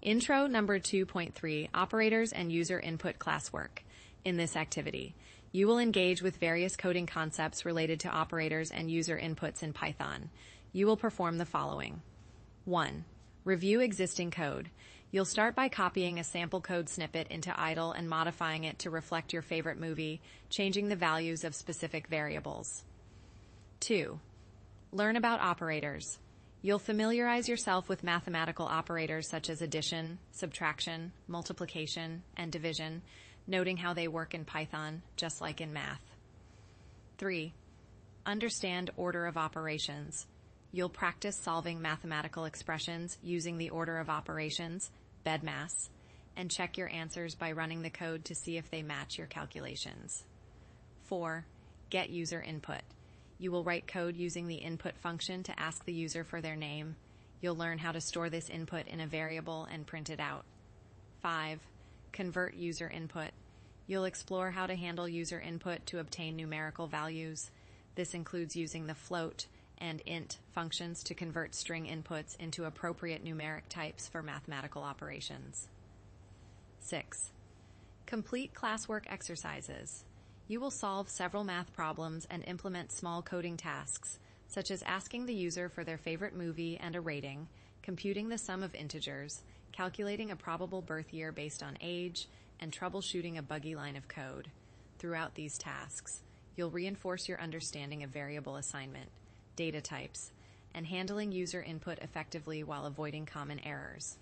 Intro number 2.3, Operators and User Input Classwork. In this activity, you will engage with various coding concepts related to operators and user inputs in Python. You will perform the following. 1. Review existing code. You'll start by copying a sample code snippet into idle and modifying it to reflect your favorite movie, changing the values of specific variables. 2. Learn about operators. You'll familiarize yourself with mathematical operators such as addition, subtraction, multiplication, and division, noting how they work in Python, just like in math. 3. Understand order of operations. You'll practice solving mathematical expressions using the order of operations, BEDMAS, and check your answers by running the code to see if they match your calculations. 4. Get user input. You will write code using the input function to ask the user for their name. You'll learn how to store this input in a variable and print it out. 5. Convert user input. You'll explore how to handle user input to obtain numerical values. This includes using the float and int functions to convert string inputs into appropriate numeric types for mathematical operations. 6. Complete classwork exercises. You will solve several math problems and implement small coding tasks, such as asking the user for their favorite movie and a rating, computing the sum of integers, calculating a probable birth year based on age, and troubleshooting a buggy line of code. Throughout these tasks, you'll reinforce your understanding of variable assignment, data types, and handling user input effectively while avoiding common errors.